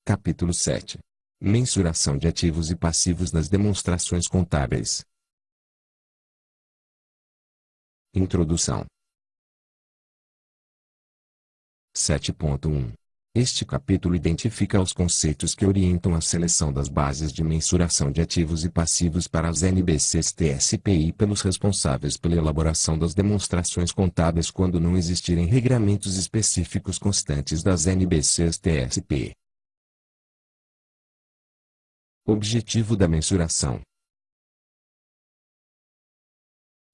Capítulo 7. Mensuração de ativos e passivos nas demonstrações contábeis. Introdução. 7.1. Este capítulo identifica os conceitos que orientam a seleção das bases de mensuração de ativos e passivos para as NBCs-TSPI pelos responsáveis pela elaboração das demonstrações contábeis quando não existirem regramentos específicos constantes das NBCs-TSP. Objetivo da mensuração.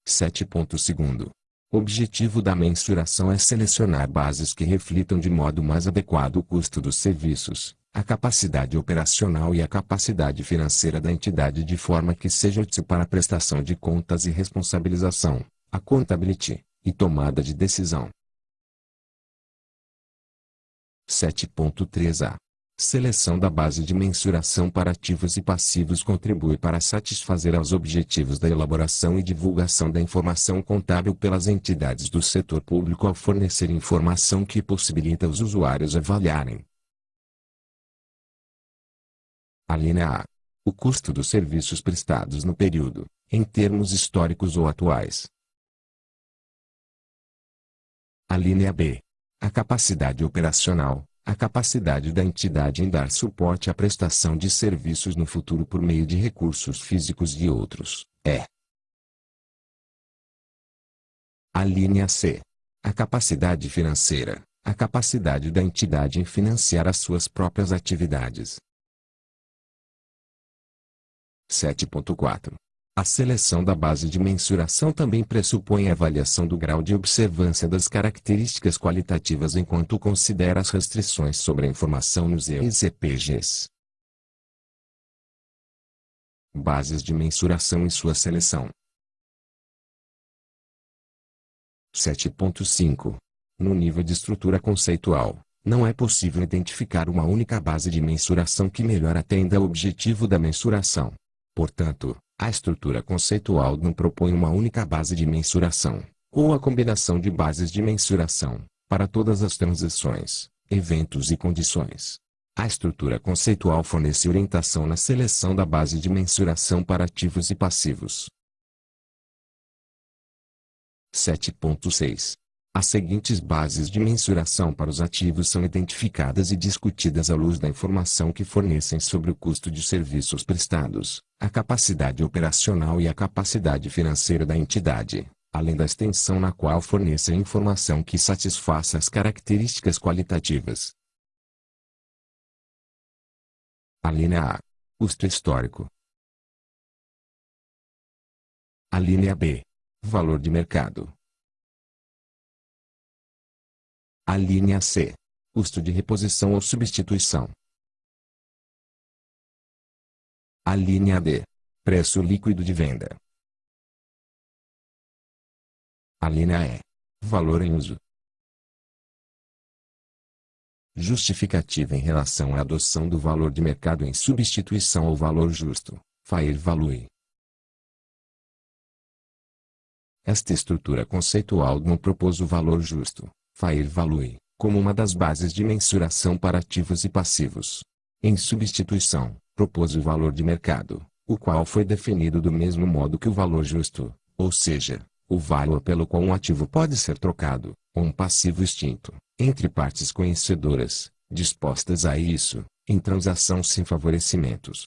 7.2. O objetivo da mensuração é selecionar bases que reflitam de modo mais adequado o custo dos serviços, a capacidade operacional e a capacidade financeira da entidade de forma que seja útil para a prestação de contas e responsabilização, accountability, e tomada de decisão. 7.3a. Seleção da base de mensuração para ativos e passivos contribui para satisfazer aos objetivos da elaboração e divulgação da informação contábil pelas entidades do setor público ao fornecer informação que possibilita os usuários avaliarem. Alínea A. O custo dos serviços prestados no período, em termos históricos ou atuais. Alínea B. A capacidade operacional. A capacidade da entidade em dar suporte à prestação de serviços no futuro por meio de recursos físicos e outros, é. Alínea C. A capacidade financeira. A capacidade da entidade em financiar as suas próprias atividades. 7.4. A seleção da base de mensuração também pressupõe a avaliação do grau de observância das características qualitativas enquanto considera as restrições sobre a informação nos EZPGs. Bases de mensuração e sua seleção. 7.5. No nível de estrutura conceitual, não é possível identificar uma única base de mensuração que melhor atenda ao objetivo da mensuração. Portanto, a estrutura conceitual não propõe uma única base de mensuração, ou a combinação de bases de mensuração, para todas as transações, eventos e condições. A estrutura conceitual fornece orientação na seleção da base de mensuração para ativos e passivos. 7.6. As seguintes bases de mensuração para os ativos são identificadas e discutidas à luz da informação que fornecem sobre o custo de serviços prestados, a capacidade operacional e a capacidade financeira da entidade, além da extensão na qual fornecem informação que satisfaça as características qualitativas. Alínea A. Custo histórico. Alínea B. Valor de mercado. Alínea C. Custo de reposição ou substituição. Alínea D. Preço líquido de venda. Alínea E. Valor em uso. Justificativa em relação à adoção do valor de mercado em substituição ao valor justo, fair value. Esta estrutura conceitual não propôs o valor justo, fair value, como uma das bases de mensuração para ativos e passivos. Em substituição, propôs o valor de mercado, o qual foi definido do mesmo modo que o valor justo, ou seja, o valor pelo qual um ativo pode ser trocado, ou um passivo extinto, entre partes conhecedoras, dispostas a isso, em transação sem favorecimentos.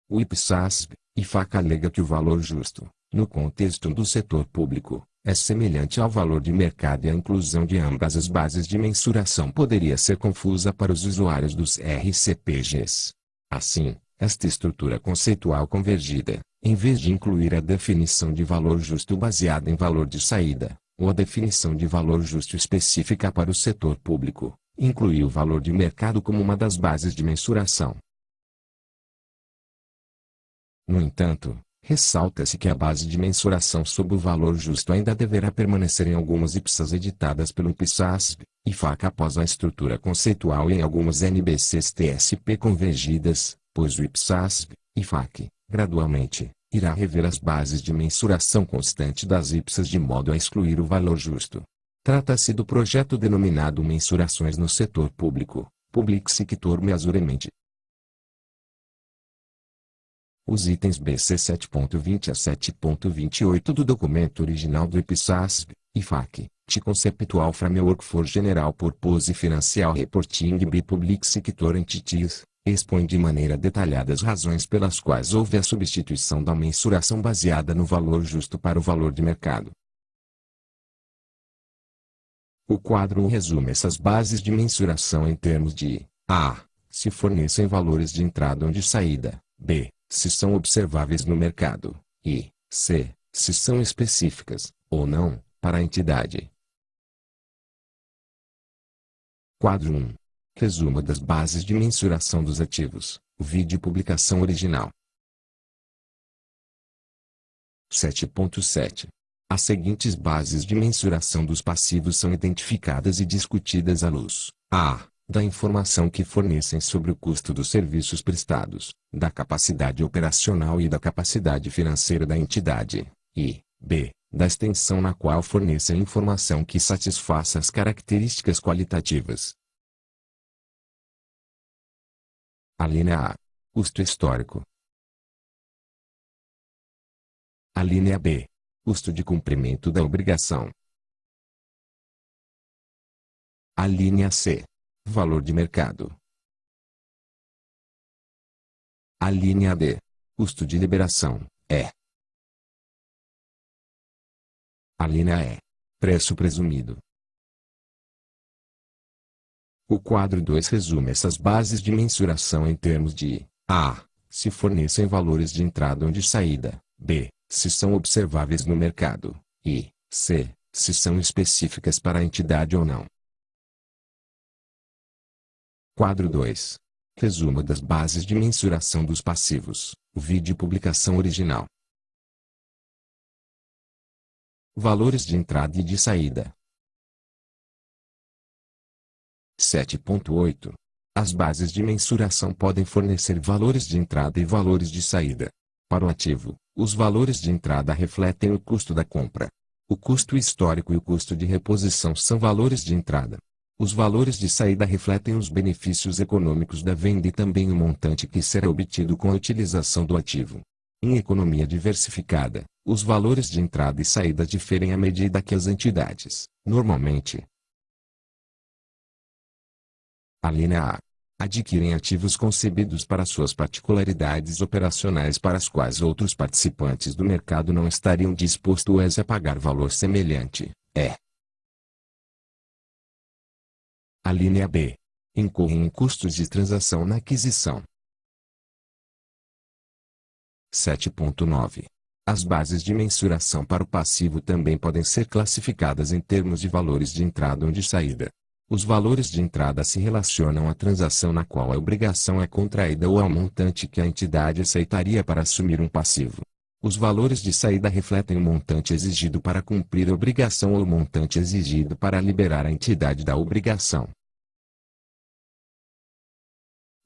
O IPSASP/IFAC alega que o valor justo, no contexto do setor público, é semelhante ao valor de mercado e a inclusão de ambas as bases de mensuração poderia ser confusa para os usuários dos RCPGs. Assim, esta estrutura conceitual convergida, em vez de incluir a definição de valor justo baseada em valor de saída, ou a definição de valor justo específica para o setor público, incluiu o valor de mercado como uma das bases de mensuração. No entanto, ressalta-se que a base de mensuração sobre o valor justo ainda deverá permanecer em algumas IPSAs editadas pelo IPSASP/IFAC após a estrutura conceitual e em algumas NBCs-TSP convergidas, pois o IPSASP/IFAC, gradualmente, irá rever as bases de mensuração constante das IPSAs de modo a excluir o valor justo. Trata-se do projeto denominado Mensurações no Setor Público, Public Sector Measurement. Os itens BC 7.20 a 7.28 do documento original do IPSASB, IFAC, de Conceptual Framework for General Purpose Financial Reporting by Public Sector Entities, expõe de maneira detalhada as razões pelas quais houve a substituição da mensuração baseada no valor justo para o valor de mercado. O quadro 1 resume essas bases de mensuração em termos de a. Se fornecem valores de entrada ou de saída, b. Se são observáveis no mercado, e c. Se são específicas, ou não, para a entidade. Quadro 1. Resumo das bases de mensuração dos ativos, o vídeo publicação original. 7.7. As seguintes bases de mensuração dos passivos são identificadas e discutidas à luz a. Da informação que fornecem sobre o custo dos serviços prestados, da capacidade operacional e da capacidade financeira da entidade, e b. Da extensão na qual fornecem informação que satisfaça as características qualitativas. A linha A. Custo histórico. A linha B. Custo de cumprimento da obrigação. A linha C. Valor de mercado. A linha D. Custo de liberação, E. A linha E. Preço presumido. O quadro 2 resume essas bases de mensuração em termos de a. Se fornecem valores de entrada ou de saída, b. Se são observáveis no mercado, e c. Se são específicas para a entidade ou não. Quadro 2. Resumo das bases de mensuração dos passivos, o vídeo publicação original. Valores de entrada e de saída. 7.8. As bases de mensuração podem fornecer valores de entrada e valores de saída. Para o ativo, os valores de entrada refletem o custo da compra. O custo histórico e o custo de reposição são valores de entrada. Os valores de saída refletem os benefícios econômicos da venda e também o montante que será obtido com a utilização do ativo. Em economia diversificada, os valores de entrada e saída diferem à medida que as entidades, normalmente, a linha A, adquirem ativos concebidos para suas particularidades operacionais para as quais outros participantes do mercado não estariam dispostos a pagar valor semelhante, é. A linha B. Incorrem em custos de transação na aquisição. 7.9. As bases de mensuração para o passivo também podem ser classificadas em termos de valores de entrada ou de saída. Os valores de entrada se relacionam à transação na qual a obrigação é contraída ou ao montante que a entidade aceitaria para assumir um passivo. Os valores de saída refletem o montante exigido para cumprir a obrigação ou o montante exigido para liberar a entidade da obrigação.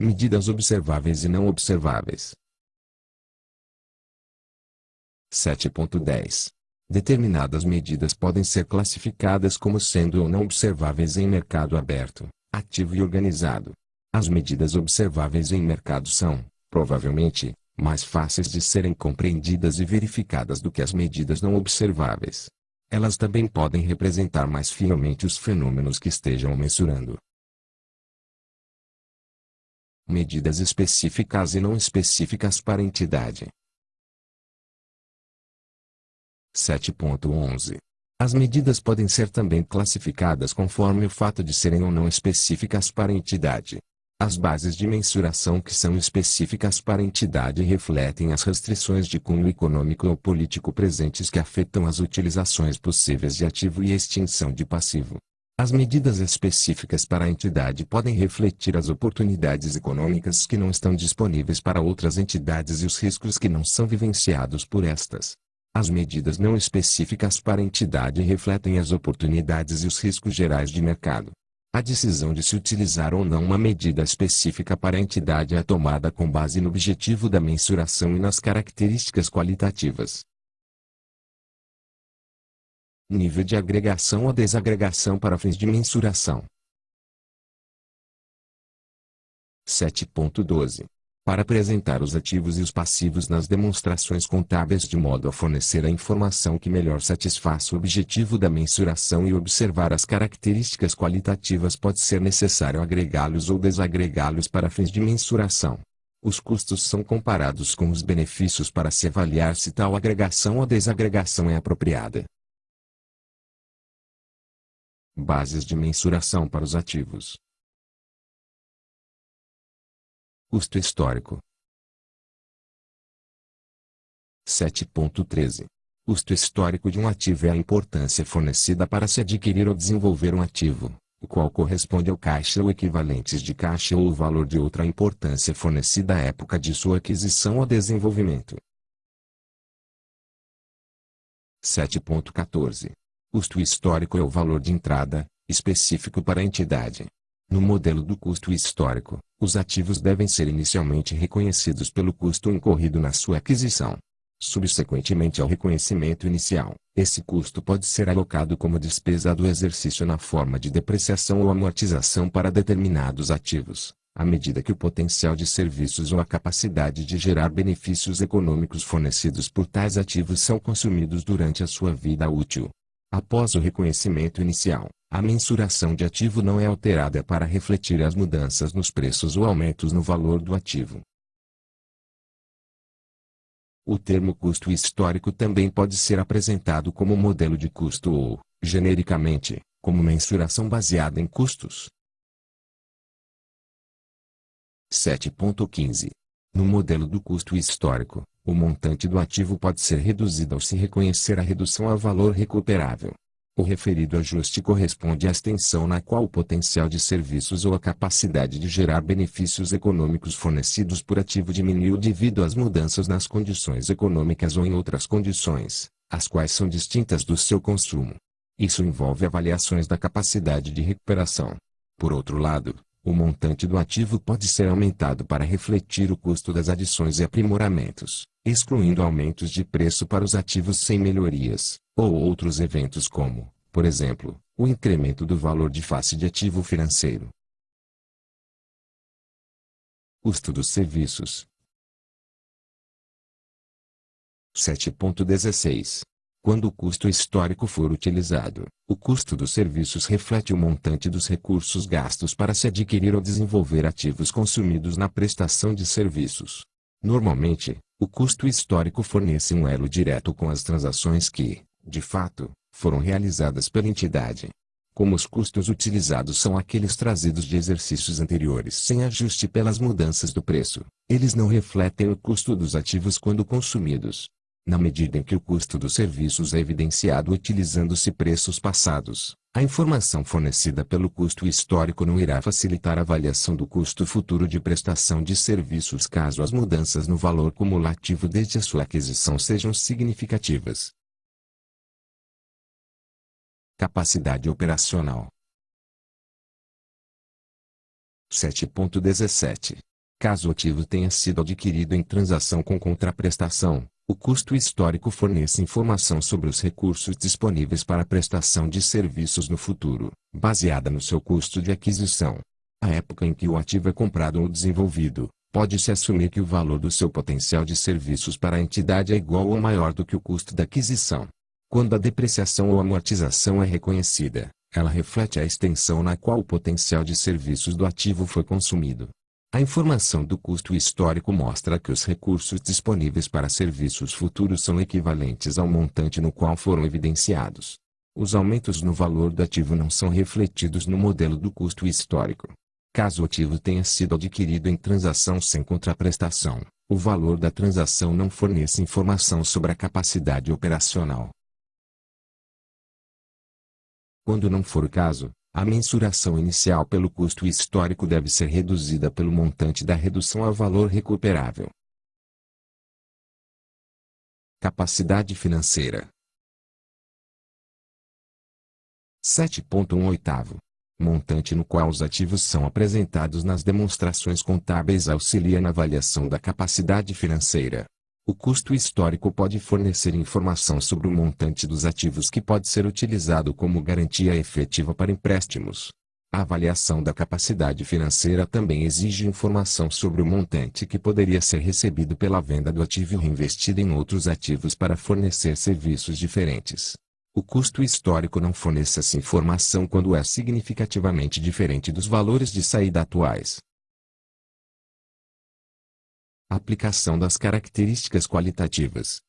Medidas observáveis e não observáveis. 7.10. Determinadas medidas podem ser classificadas como sendo ou não observáveis em mercado aberto, ativo e organizado. As medidas observáveis em mercado são, provavelmente, mais fáceis de serem compreendidas e verificadas do que as medidas não observáveis. Elas também podem representar mais fielmente os fenômenos que estejam mensurando. Medidas específicas e não específicas para a entidade. 7.11. As medidas podem ser também classificadas conforme o fato de serem ou não específicas para a entidade. As bases de mensuração que são específicas para a entidade refletem as restrições de cunho econômico ou político presentes que afetam as utilizações possíveis de ativo e a extinção de passivo. As medidas específicas para a entidade podem refletir as oportunidades econômicas que não estão disponíveis para outras entidades e os riscos que não são vivenciados por estas. As medidas não específicas para a entidade refletem as oportunidades e os riscos gerais de mercado. A decisão de se utilizar ou não uma medida específica para a entidade é tomada com base no objetivo da mensuração e nas características qualitativas. Nível de agregação ou desagregação para fins de mensuração. 7.12. Para apresentar os ativos e os passivos nas demonstrações contábeis de modo a fornecer a informação que melhor satisfaça o objetivo da mensuração e observar as características qualitativas, pode ser necessário agregá-los ou desagregá-los para fins de mensuração. Os custos são comparados com os benefícios para se avaliar se tal agregação ou desagregação é apropriada. Bases de mensuração para os ativos. Custo histórico. 7.13. Custo histórico de um ativo é a importância fornecida para se adquirir ou desenvolver um ativo, o qual corresponde ao caixa ou equivalentes de caixa ou o valor de outra importância fornecida à época de sua aquisição ou desenvolvimento. 7.14. Custo histórico é o valor de entrada, específico para a entidade. No modelo do custo histórico, os ativos devem ser inicialmente reconhecidos pelo custo incorrido na sua aquisição. Subsequentemente ao reconhecimento inicial, esse custo pode ser alocado como despesa do exercício na forma de depreciação ou amortização para determinados ativos, à medida que o potencial de serviços ou a capacidade de gerar benefícios econômicos fornecidos por tais ativos são consumidos durante a sua vida útil. Após o reconhecimento inicial, a mensuração de ativo não é alterada para refletir as mudanças nos preços ou aumentos no valor do ativo. O termo custo histórico também pode ser apresentado como modelo de custo ou, genericamente, como mensuração baseada em custos. 7.15. No modelo do custo histórico, o montante do ativo pode ser reduzido ao se reconhecer a redução a valor recuperável. O referido ajuste corresponde à extensão na qual o potencial de serviços ou a capacidade de gerar benefícios econômicos fornecidos por ativo diminuiu devido às mudanças nas condições econômicas ou em outras condições, as quais são distintas do seu consumo. Isso envolve avaliações da capacidade de recuperação. Por outro lado, o montante do ativo pode ser aumentado para refletir o custo das adições e aprimoramentos, excluindo aumentos de preço para os ativos sem melhorias, ou outros eventos como, por exemplo, o incremento do valor de face de ativo financeiro. Custo dos serviços. 7.16. Quando o custo histórico for utilizado, o custo dos serviços reflete o montante dos recursos gastos para se adquirir ou desenvolver ativos consumidos na prestação de serviços. Normalmente, o custo histórico fornece um elo direto com as transações que, de fato, foram realizadas pela entidade. Como os custos utilizados são aqueles trazidos de exercícios anteriores sem ajuste pelas mudanças do preço, eles não refletem o custo dos ativos quando consumidos. Na medida em que o custo dos serviços é evidenciado utilizando-se preços passados, a informação fornecida pelo custo histórico não irá facilitar a avaliação do custo futuro de prestação de serviços caso as mudanças no valor cumulativo desde a sua aquisição sejam significativas. Capacidade operacional. 7.17. Caso o ativo tenha sido adquirido em transação com contraprestação, o custo histórico fornece informação sobre os recursos disponíveis para a prestação de serviços no futuro, baseada no seu custo de aquisição. À época em que o ativo é comprado ou desenvolvido, pode-se assumir que o valor do seu potencial de serviços para a entidade é igual ou maior do que o custo da aquisição. Quando a depreciação ou amortização é reconhecida, ela reflete a extensão na qual o potencial de serviços do ativo foi consumido. A informação do custo histórico mostra que os recursos disponíveis para serviços futuros são equivalentes ao montante no qual foram evidenciados. Os aumentos no valor do ativo não são refletidos no modelo do custo histórico. Caso o ativo tenha sido adquirido em transação sem contraprestação, o valor da transação não fornece informação sobre a capacidade operacional. Quando não for o caso, a mensuração inicial pelo custo histórico deve ser reduzida pelo montante da redução a valor recuperável. Capacidade financeira. 7.18. Montante no qual os ativos são apresentados nas demonstrações contábeis auxilia na avaliação da capacidade financeira. O custo histórico pode fornecer informação sobre o montante dos ativos que pode ser utilizado como garantia efetiva para empréstimos. A avaliação da capacidade financeira também exige informação sobre o montante que poderia ser recebido pela venda do ativo reinvestido em outros ativos para fornecer serviços diferentes. O custo histórico não fornece essa informação quando é significativamente diferente dos valores de saída atuais. Aplicação das características qualitativas.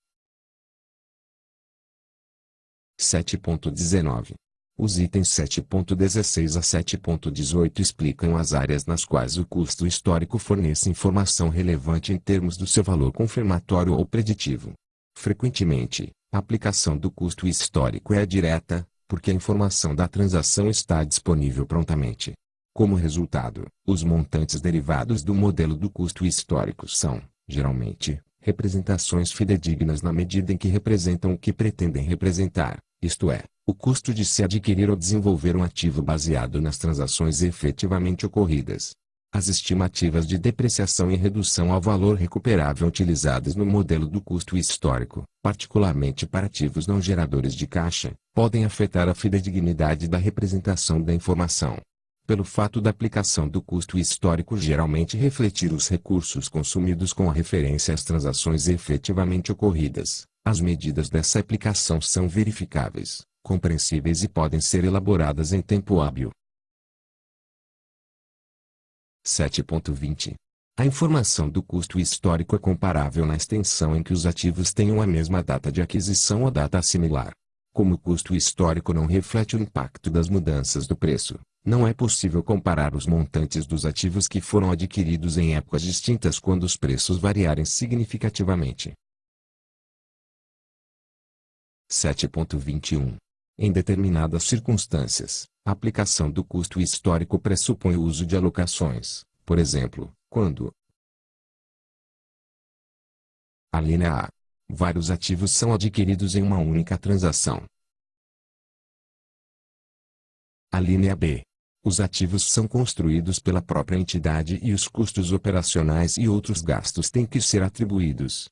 7.19. Os itens 7.16 a 7.18 explicam as áreas nas quais o custo histórico fornece informação relevante em termos do seu valor confirmatório ou preditivo. Frequentemente, a aplicação do custo histórico é direta, porque a informação da transação está disponível prontamente. Como resultado, os montantes derivados do modelo do custo histórico são, geralmente, representações fidedignas na medida em que representam o que pretendem representar, isto é, o custo de se adquirir ou desenvolver um ativo baseado nas transações efetivamente ocorridas. As estimativas de depreciação e redução ao valor recuperável utilizadas no modelo do custo histórico, particularmente para ativos não geradores de caixa, podem afetar a fidedignidade da representação da informação. Pelo fato da aplicação do custo histórico geralmente refletir os recursos consumidos com a referência às transações efetivamente ocorridas, as medidas dessa aplicação são verificáveis, compreensíveis e podem ser elaboradas em tempo hábil. 7.20. A informação do custo histórico é comparável na extensão em que os ativos tenham a mesma data de aquisição ou data similar. Como o custo histórico não reflete o impacto das mudanças do preço, não é possível comparar os montantes dos ativos que foram adquiridos em épocas distintas quando os preços variarem significativamente. 7.21. Em determinadas circunstâncias, a aplicação do custo histórico pressupõe o uso de alocações, por exemplo, quando a linha A. Vários ativos são adquiridos em uma única transação. A linha B. Os ativos são construídos pela própria entidade e os custos operacionais e outros gastos têm que ser atribuídos.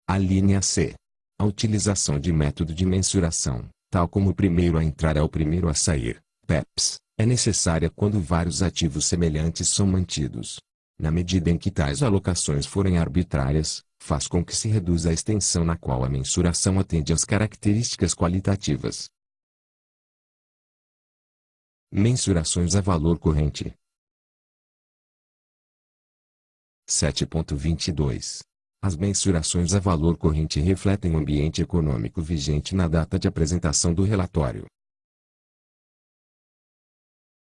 A linha C. A utilização de método de mensuração, tal como o primeiro a entrar é o primeiro a sair, PEPS, é necessária quando vários ativos semelhantes são mantidos. Na medida em que tais alocações forem arbitrárias, faz com que se reduza a extensão na qual a mensuração atende às características qualitativas. Mensurações a valor corrente. 7.22. As mensurações a valor corrente refletem o ambiente econômico vigente na data de apresentação do relatório.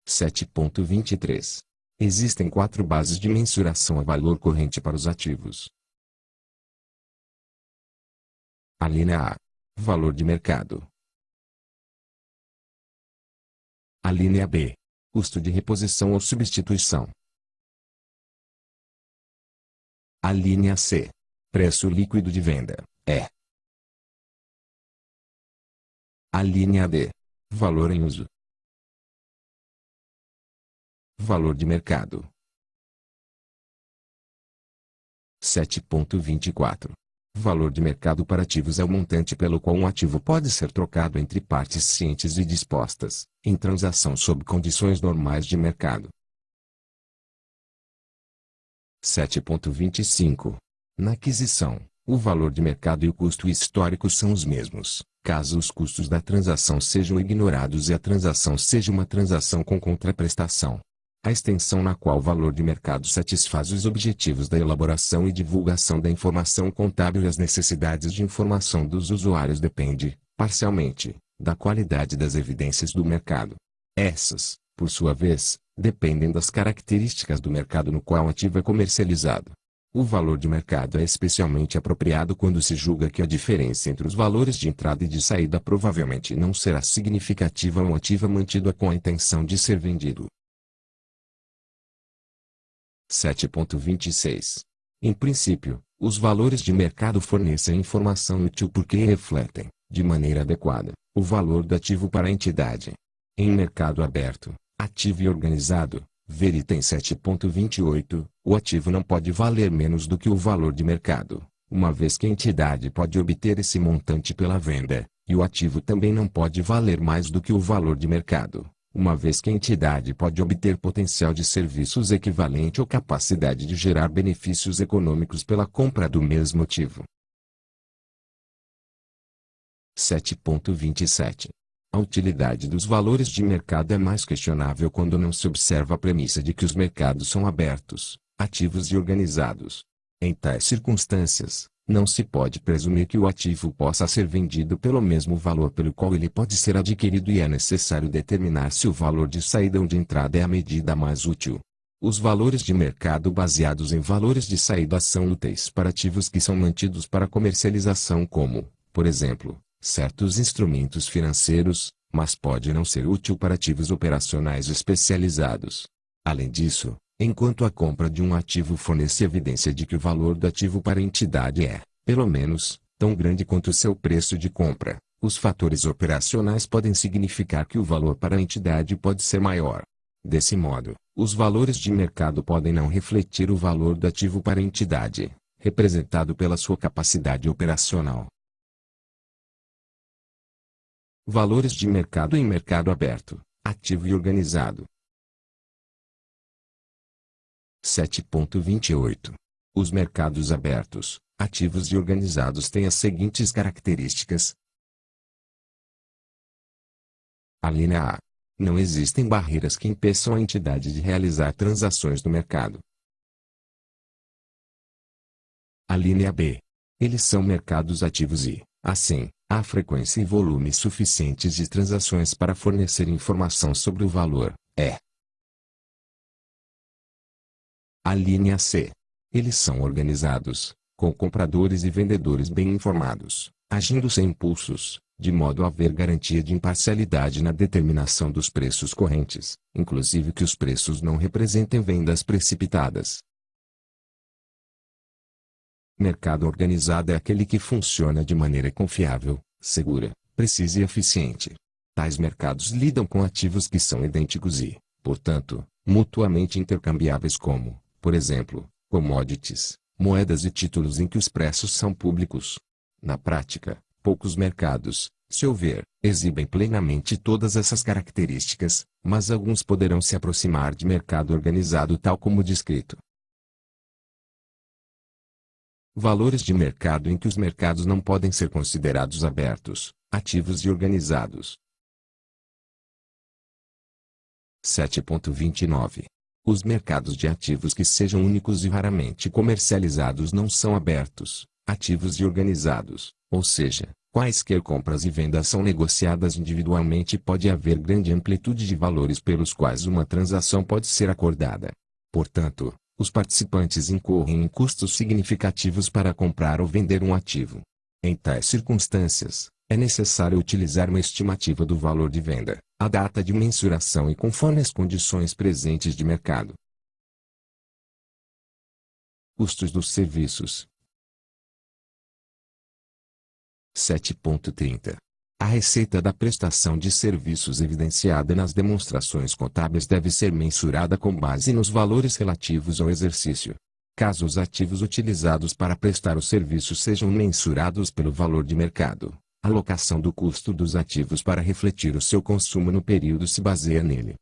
7.23. Existem 4 bases de mensuração a valor corrente para os ativos. A linha A. Valor de mercado. A linha B. Custo de reposição ou substituição. A linha C. Preço líquido de venda, A linha D. Valor em uso. Valor de mercado. 7.24. Valor de mercado para ativos é o montante pelo qual um ativo pode ser trocado entre partes cientes e dispostas, em transação sob condições normais de mercado. 7.25. Na aquisição, o valor de mercado e o custo histórico são os mesmos, caso os custos da transação sejam ignorados e a transação seja uma transação com contraprestação. A extensão na qual o valor de mercado satisfaz os objetivos da elaboração e divulgação da informação contábil e as necessidades de informação dos usuários depende, parcialmente, da qualidade das evidências do mercado. Essas, por sua vez, dependem das características do mercado no qual o ativo é comercializado. O valor de mercado é especialmente apropriado quando se julga que a diferença entre os valores de entrada e de saída provavelmente não será significativa ou o ativo é mantido com a intenção de ser vendido. 7.26. Em princípio, os valores de mercado fornecem informação útil porque refletem, de maneira adequada, o valor do ativo para a entidade. Em mercado aberto, ativo e organizado, Ver item 7.28, o ativo não pode valer menos do que o valor de mercado, uma vez que a entidade pode obter esse montante pela venda, e o ativo também não pode valer mais do que o valor de mercado, uma vez que a entidade pode obter potencial de serviços equivalente ou capacidade de gerar benefícios econômicos pela compra do mesmo ativo. 7.27. A utilidade dos valores de mercado é mais questionável quando não se observa a premissa de que os mercados são abertos, ativos e organizados. Em tais circunstâncias, não se pode presumir que o ativo possa ser vendido pelo mesmo valor pelo qual ele pode ser adquirido e é necessário determinar se o valor de saída ou de entrada é a medida mais útil. Os valores de mercado baseados em valores de saída são úteis para ativos que são mantidos para comercialização como, por exemplo, certos instrumentos financeiros, mas pode não ser útil para ativos operacionais especializados. Além disso, enquanto a compra de um ativo fornece evidência de que o valor do ativo para a entidade é, pelo menos, tão grande quanto o seu preço de compra, os fatores operacionais podem significar que o valor para a entidade pode ser maior. Desse modo, os valores de mercado podem não refletir o valor do ativo para a entidade, representado pela sua capacidade operacional. Valores de mercado em mercado aberto, ativo e organizado. 7.28. Os mercados abertos, ativos e organizados têm as seguintes características. A linha A. Não existem barreiras que impeçam a entidade de realizar transações no mercado. A linha B. Eles são mercados ativos e, assim, há frequência e volume suficientes de transações para fornecer informação sobre o valor, A linha C. Eles são organizados, com compradores e vendedores bem informados, agindo sem impulsos, de modo a haver garantia de imparcialidade na determinação dos preços correntes, inclusive que os preços não representem vendas precipitadas. Mercado organizado é aquele que funciona de maneira confiável, segura, precisa e eficiente. Tais mercados lidam com ativos que são idênticos e, portanto, mutuamente intercambiáveis como, por exemplo, commodities, moedas e títulos em que os preços são públicos. Na prática, poucos mercados, se houver, exibem plenamente todas essas características, mas alguns poderão se aproximar de mercado organizado tal como descrito. Valores de mercado em que os mercados não podem ser considerados abertos, ativos e organizados. 7.29. Os mercados de ativos que sejam únicos e raramente comercializados não são abertos, ativos e organizados, ou seja, quaisquer compras e vendas são negociadas individualmente e pode haver grande amplitude de valores pelos quais uma transação pode ser acordada. Portanto, os participantes incorrem em custos significativos para comprar ou vender um ativo. Em tais circunstâncias, é necessário utilizar uma estimativa do valor de venda, a data de mensuração e conforme as condições presentes de mercado. Custos dos serviços. 7.30. A receita da prestação de serviços evidenciada nas demonstrações contábeis deve ser mensurada com base nos valores relativos ao exercício. Caso os ativos utilizados para prestar o serviço sejam mensurados pelo valor de mercado, a alocação do custo dos ativos para refletir o seu consumo no período se baseia nele.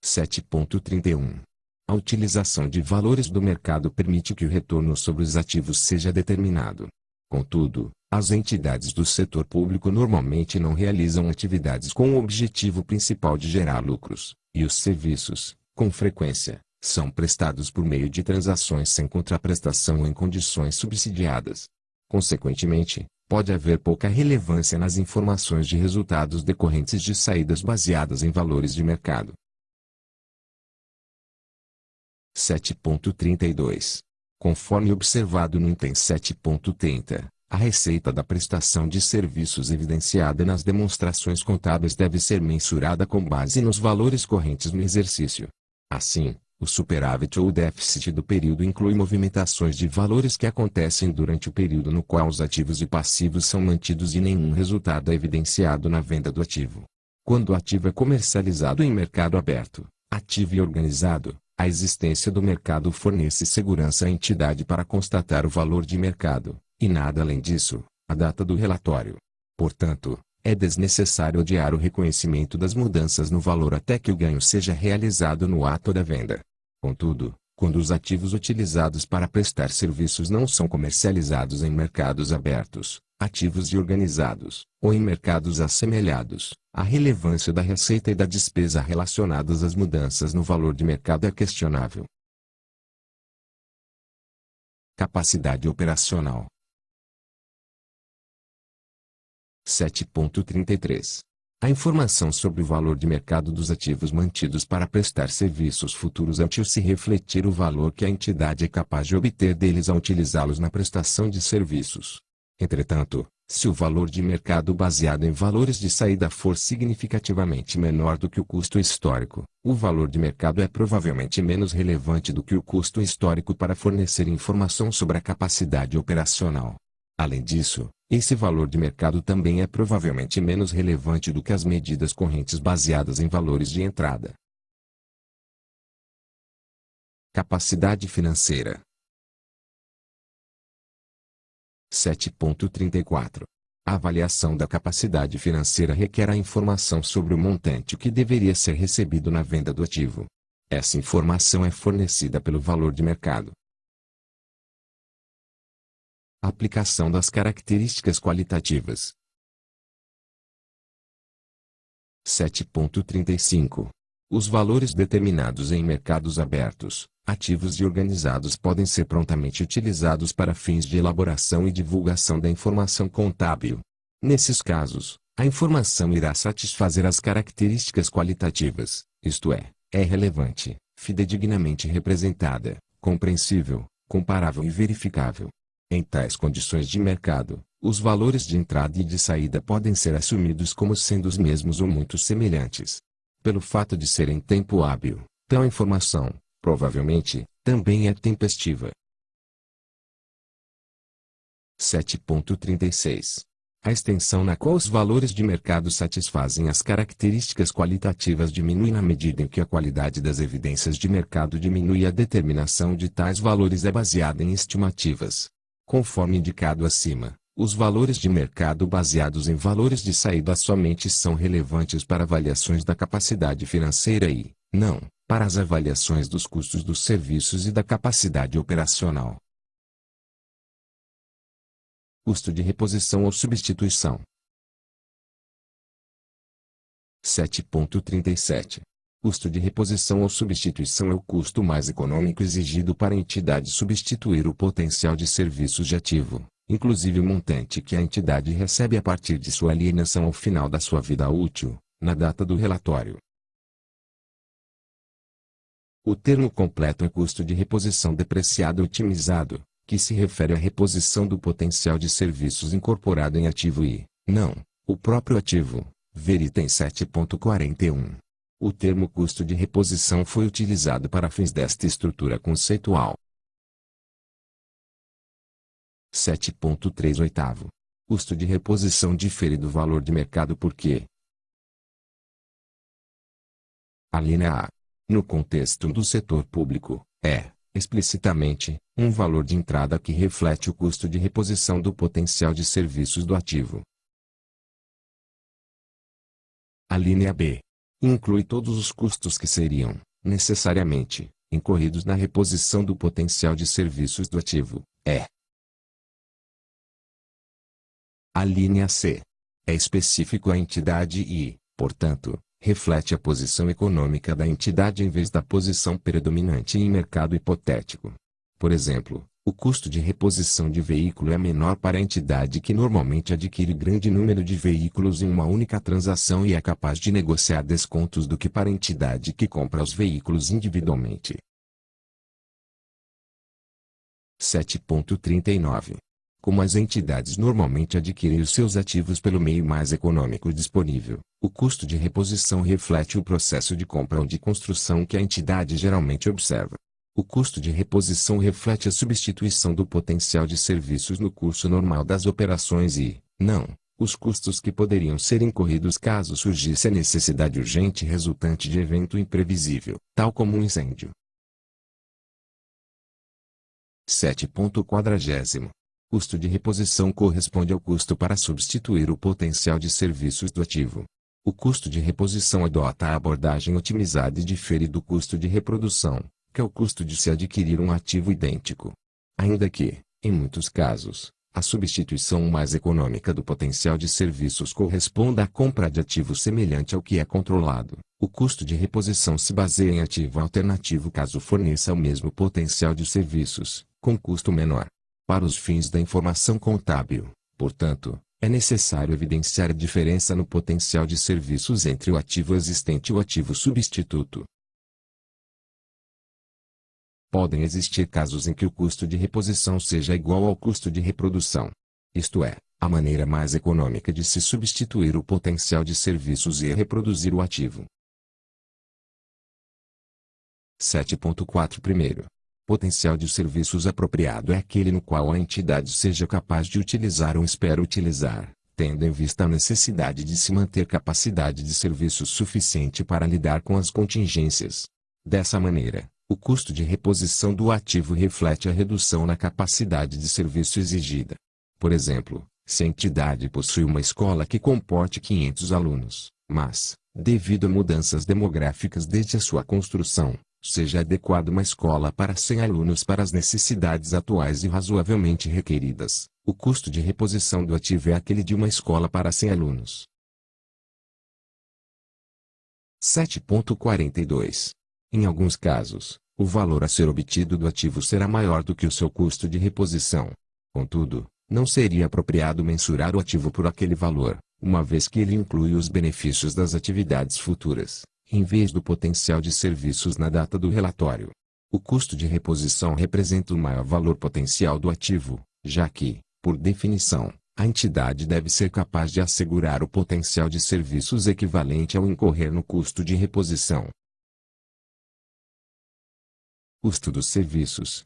7.31. A utilização de valores do mercado permite que o retorno sobre os ativos seja determinado. Contudo, as entidades do setor público normalmente não realizam atividades com o objetivo principal de gerar lucros, e os serviços, com frequência, são prestados por meio de transações sem contraprestação ou em condições subsidiadas. Consequentemente, pode haver pouca relevância nas informações de resultados decorrentes de saídas baseadas em valores de mercado. 7.32. Conforme observado no item 7.30, a receita da prestação de serviços evidenciada nas demonstrações contábeis deve ser mensurada com base nos valores correntes no exercício. Assim, o superávit ou o déficit do período inclui movimentações de valores que acontecem durante o período no qual os ativos e passivos são mantidos e nenhum resultado é evidenciado na venda do ativo. Quando o ativo é comercializado em mercado aberto, ativo e organizado, a existência do mercado fornece segurança à entidade para constatar o valor de mercado, e nada além disso, a data do relatório. Portanto, é desnecessário adiar o reconhecimento das mudanças no valor até que o ganho seja realizado no ato da venda. Contudo, quando os ativos utilizados para prestar serviços não são comercializados em mercados abertos, ativos e organizados, ou em mercados assemelhados, a relevância da receita e da despesa relacionadas às mudanças no valor de mercado é questionável. Capacidade operacional. 7.33. A informação sobre o valor de mercado dos ativos mantidos para prestar serviços futuros é útil se refletir o valor que a entidade é capaz de obter deles ao utilizá-los na prestação de serviços. Entretanto, se o valor de mercado baseado em valores de saída for significativamente menor do que o custo histórico, o valor de mercado é provavelmente menos relevante do que o custo histórico para fornecer informação sobre a capacidade operacional. Além disso, esse valor de mercado também é provavelmente menos relevante do que as medidas correntes baseadas em valores de entrada. Capacidade financeira. 7.34. A avaliação da capacidade financeira requer a informação sobre o montante que deveria ser recebido na venda do ativo. Essa informação é fornecida pelo valor de mercado. Aplicação das características qualitativas. 7.35. Os valores determinados em mercados abertos, ativos e organizados podem ser prontamente utilizados para fins de elaboração e divulgação da informação contábil. Nesses casos, a informação irá satisfazer as características qualitativas, isto é relevante, fidedignamente representada, compreensível, comparável e verificável. Em tais condições de mercado, os valores de entrada e de saída podem ser assumidos como sendo os mesmos ou muito semelhantes. Pelo fato de ser em tempo hábil, tal informação, provavelmente, também é tempestiva. 7.36. A extensão na qual os valores de mercado satisfazem as características qualitativas diminui na medida em que a qualidade das evidências de mercado diminui e a determinação de tais valores é baseada em estimativas. Conforme indicado acima, os valores de mercado baseados em valores de saída somente são relevantes para avaliações da capacidade financeira e, não, para as avaliações dos custos dos serviços e da capacidade operacional. Custo de reposição ou substituição. 7.37. Custo de reposição ou substituição é o custo mais econômico exigido para a entidade substituir o potencial de serviços de ativo, inclusive o montante que a entidade recebe a partir de sua alienação ao final da sua vida útil, na data do relatório. O termo completo é custo de reposição depreciado otimizado, que se refere à reposição do potencial de serviços incorporado em ativo e, não, o próprio ativo, ver item 7.41. O termo custo de reposição foi utilizado para fins desta estrutura conceitual. 7.38. Custo de reposição difere do valor de mercado porque a linha A, no contexto do setor público, é, explicitamente, um valor de entrada que reflete o custo de reposição do potencial de serviços do ativo. A linha B inclui todos os custos que seriam, necessariamente, incorridos na reposição do potencial de serviços do ativo. A linha C é específico à entidade e, portanto, reflete a posição econômica da entidade em vez da posição predominante em mercado hipotético. Por exemplo, o custo de reposição de veículo é menor para a entidade que normalmente adquire grande número de veículos em uma única transação e é capaz de negociar descontos do que para a entidade que compra os veículos individualmente. 7.39. Como as entidades normalmente adquirem os seus ativos pelo meio mais econômico disponível, o custo de reposição reflete o processo de compra ou de construção que a entidade geralmente observa. O custo de reposição reflete a substituição do potencial de serviços no curso normal das operações e, não, Os custos que poderiam ser incorridos caso surgisse a necessidade urgente resultante de evento imprevisível, tal como um incêndio. 7.40. Custo de reposição corresponde ao custo para substituir o potencial de serviços do ativo. O custo de reposição adota a abordagem otimizada e difere do custo de reprodução, que é o custo de se adquirir um ativo idêntico. Ainda que, em muitos casos, a substituição mais econômica do potencial de serviços corresponda à compra de ativo semelhante ao que é controlado, o custo de reposição se baseia em ativo alternativo caso forneça o mesmo potencial de serviços, com custo menor. Para os fins da informação contábil, portanto, é necessário evidenciar a diferença no potencial de serviços entre o ativo existente e o ativo substituto. Podem existir casos em que o custo de reposição seja igual ao custo de reprodução. Isto é, a maneira mais econômica de se substituir o potencial de serviços e reproduzir o ativo. 7.4. Primeiro, potencial de serviços apropriado é aquele no qual a entidade seja capaz de utilizar ou espera utilizar, tendo em vista a necessidade de se manter capacidade de serviços suficiente para lidar com as contingências. Dessa maneira, o custo de reposição do ativo reflete a redução na capacidade de serviço exigida. Por exemplo, se a entidade possui uma escola que comporte 500 alunos, mas, devido a mudanças demográficas desde a sua construção, seja adequada uma escola para 100 alunos para as necessidades atuais e razoavelmente requeridas, o custo de reposição do ativo é aquele de uma escola para 100 alunos. 7.42. Em alguns casos, o valor a ser obtido do ativo será maior do que o seu custo de reposição. Contudo, não seria apropriado mensurar o ativo por aquele valor, uma vez que ele inclui os benefícios das atividades futuras, em vez do potencial de serviços na data do relatório. O custo de reposição representa o maior valor potencial do ativo, já que, por definição, a entidade deve ser capaz de assegurar o potencial de serviços equivalente ao incorrer no custo de reposição. Custo dos serviços.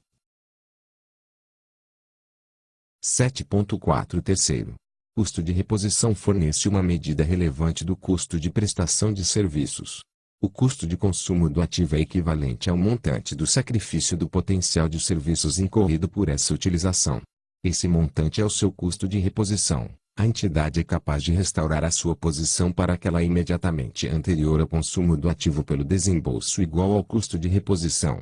7.4. Terceiro, custo de reposição fornece uma medida relevante do custo de prestação de serviços. O custo de consumo do ativo é equivalente ao montante do sacrifício do potencial de serviços incorrido por essa utilização. Esse montante é o seu custo de reposição. A entidade é capaz de restaurar a sua posição para aquela imediatamente anterior ao consumo do ativo pelo desembolso igual ao custo de reposição.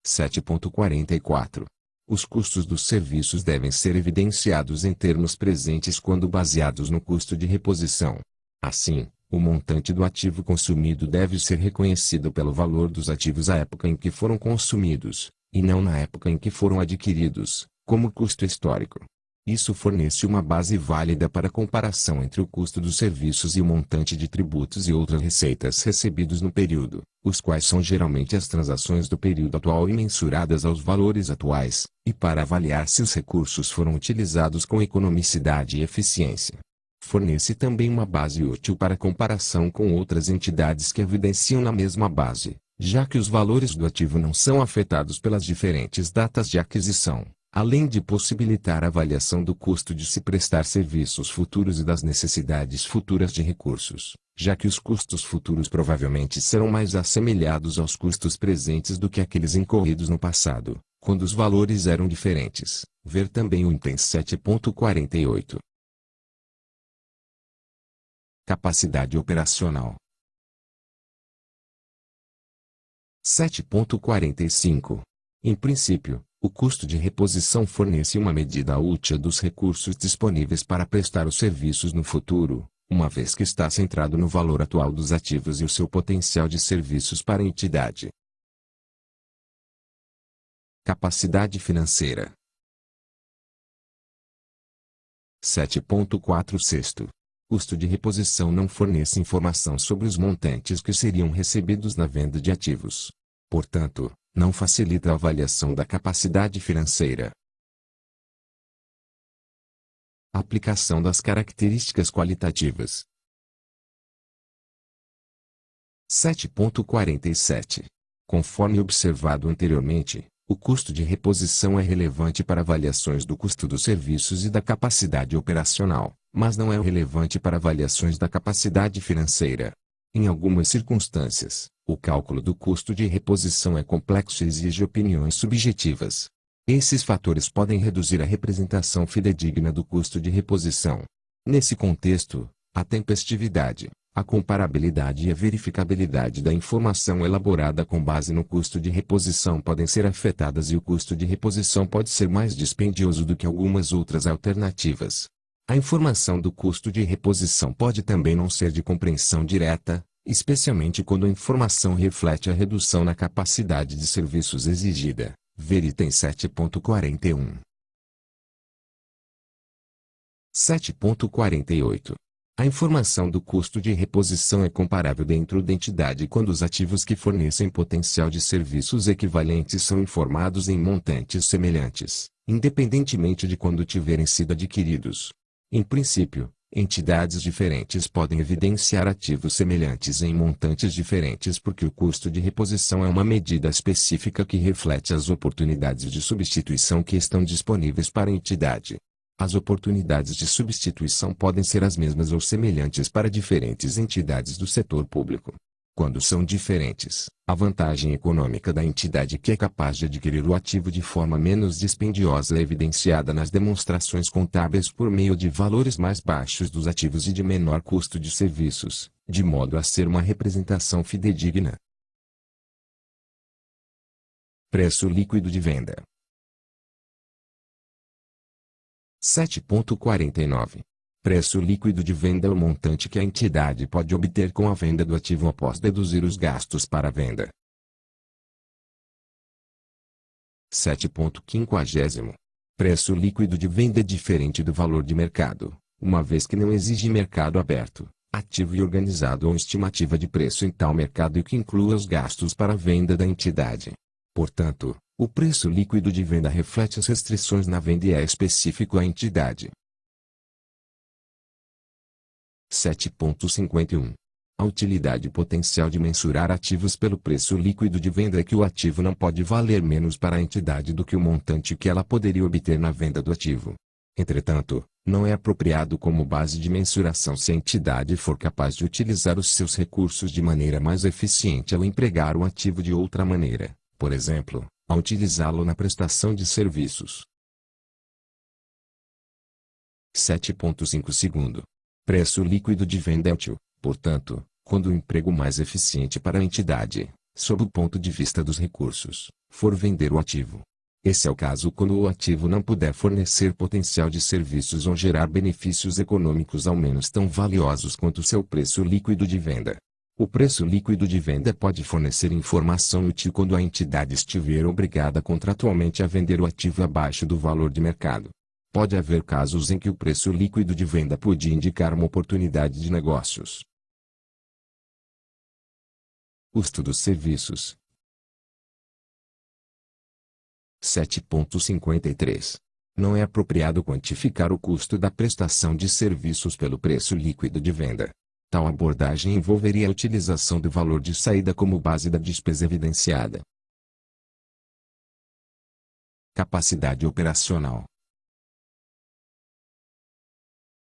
7.44. Os custos dos serviços devem ser evidenciados em termos presentes quando baseados no custo de reposição. Assim, o montante do ativo consumido deve ser reconhecido pelo valor dos ativos à época em que foram consumidos, e não na época em que foram adquiridos, como custo histórico. Isso fornece uma base válida para a comparação entre o custo dos serviços e o montante de tributos e outras receitas recebidos no período, os quais são geralmente as transações do período atual e mensuradas aos valores atuais, e para avaliar se os recursos foram utilizados com economicidade e eficiência. Fornece também uma base útil para comparação com outras entidades que evidenciam na mesma base, já que os valores do ativo não são afetados pelas diferentes datas de aquisição, além de possibilitar a avaliação do custo de se prestar serviços futuros e das necessidades futuras de recursos, já que os custos futuros provavelmente serão mais assemelhados aos custos presentes do que aqueles incorridos no passado, quando os valores eram diferentes. Ver também o item 7.48. Capacidade operacional. 7.45. Em princípio, o custo de reposição fornece uma medida útil dos recursos disponíveis para prestar os serviços no futuro, uma vez que está centrado no valor atual dos ativos e o seu potencial de serviços para a entidade. Capacidade financeira. 7.46. Custo de reposição não fornece informação sobre os montantes que seriam recebidos na venda de ativos. Portanto, não facilita a avaliação da capacidade financeira. Aplicação das características qualitativas. 7.47. Conforme observado anteriormente, O custo de reposição é relevante para avaliações do custo dos serviços e da capacidade operacional, mas não é relevante para avaliações da capacidade financeira. Em algumas circunstâncias, o cálculo do custo de reposição é complexo e exige opiniões subjetivas. Esses fatores podem reduzir a representação fidedigna do custo de reposição. Nesse contexto, a tempestividade, a comparabilidade e a verificabilidade da informação elaborada com base no custo de reposição podem ser afetadas e o custo de reposição pode ser mais dispendioso do que algumas outras alternativas. A informação do custo de reposição pode também não ser de compreensão direta, especialmente quando a informação reflete a redução na capacidade de serviços exigida. Ver item 7.41. 7.48. A informação do custo de reposição é comparável dentro da entidade quando os ativos que fornecem potencial de serviços equivalentes são informados em montantes semelhantes, independentemente de quando tiverem sido adquiridos. Em princípio, entidades diferentes podem evidenciar ativos semelhantes em montantes diferentes porque o custo de reposição é uma medida específica que reflete as oportunidades de substituição que estão disponíveis para a entidade. As oportunidades de substituição podem ser as mesmas ou semelhantes para diferentes entidades do setor público. Quando são diferentes, a vantagem econômica da entidade que é capaz de adquirir o ativo de forma menos dispendiosa é evidenciada nas demonstrações contábeis por meio de valores mais baixos dos ativos e de menor custo de serviços, de modo a ser uma representação fidedigna. Preço líquido de venda. 7.49. Preço líquido de venda é o montante que a entidade pode obter com a venda do ativo após deduzir os gastos para a venda. 7.50. Preço líquido de venda é diferente do valor de mercado, uma vez que não exige mercado aberto, ativo e organizado ou estimativa de preço em tal mercado e que inclua os gastos para a venda da entidade. Portanto, o preço líquido de venda reflete as restrições na venda e é específico à entidade. 7.51. A utilidade potencial de mensurar ativos pelo preço líquido de venda é que o ativo não pode valer menos para a entidade do que o montante que ela poderia obter na venda do ativo. Entretanto, não é apropriado como base de mensuração se a entidade for capaz de utilizar os seus recursos de maneira mais eficiente ao empregar o ativo de outra maneira, por exemplo, ao utilizá-lo na prestação de serviços. 7.5. Preço líquido de venda é útil, portanto, quando o emprego mais eficiente para a entidade, sob o ponto de vista dos recursos, for vender o ativo. Esse é o caso quando o ativo não puder fornecer potencial de serviços ou gerar benefícios econômicos ao menos tão valiosos quanto seu preço líquido de venda. O preço líquido de venda pode fornecer informação útil quando a entidade estiver obrigada contratualmente a vender o ativo abaixo do valor de mercado. Pode haver casos em que o preço líquido de venda pode indicar uma oportunidade de negócios. Custo dos serviços. 7.53. Não é apropriado quantificar o custo da prestação de serviços pelo preço líquido de venda. Tal abordagem envolveria a utilização do valor de saída como base da despesa evidenciada. Capacidade operacional.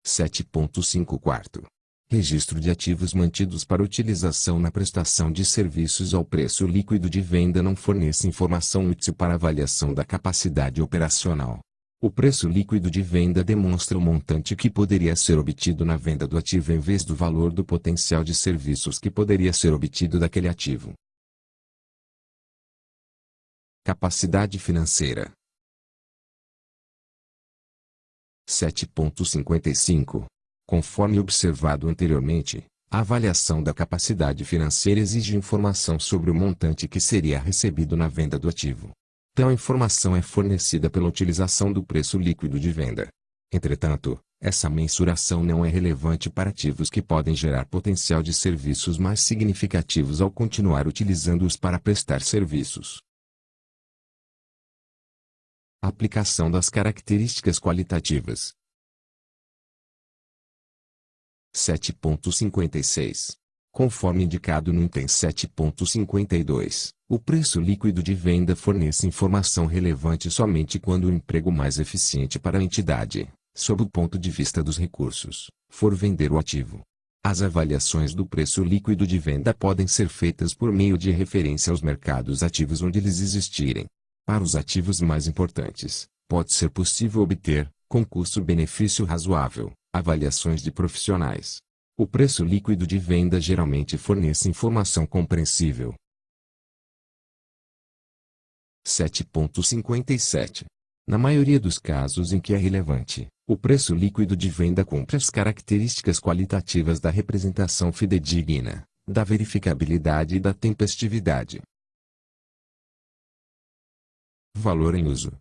7.54. Registro de ativos mantidos para utilização na prestação de serviços ao preço líquido de venda não fornece informação útil para avaliação da capacidade operacional. O preço líquido de venda demonstra o montante que poderia ser obtido na venda do ativo em vez do valor do potencial de serviços que poderia ser obtido daquele ativo. Capacidade financeira. 7.55. Conforme observado anteriormente, a avaliação da capacidade financeira exige informação sobre o montante que seria recebido na venda do ativo. Tal informação é fornecida pela utilização do preço líquido de venda. Entretanto, essa mensuração não é relevante para ativos que podem gerar potencial de serviços mais significativos ao continuar utilizando-os para prestar serviços. Aplicação das características qualitativas. 7.56. Conforme indicado no item 7.52, o preço líquido de venda fornece informação relevante somente quando o emprego mais eficiente para a entidade, sob o ponto de vista dos recursos, for vender o ativo. As avaliações do preço líquido de venda podem ser feitas por meio de referência aos mercados ativos onde eles existirem. Para os ativos mais importantes, pode ser possível obter, com custo-benefício razoável, avaliações de profissionais. O preço líquido de venda geralmente fornece informação compreensível. 7.57. Na maioria dos casos em que é relevante, o preço líquido de venda cumpre as características qualitativas da representação fidedigna, da verificabilidade e da tempestividade. Valor em uso.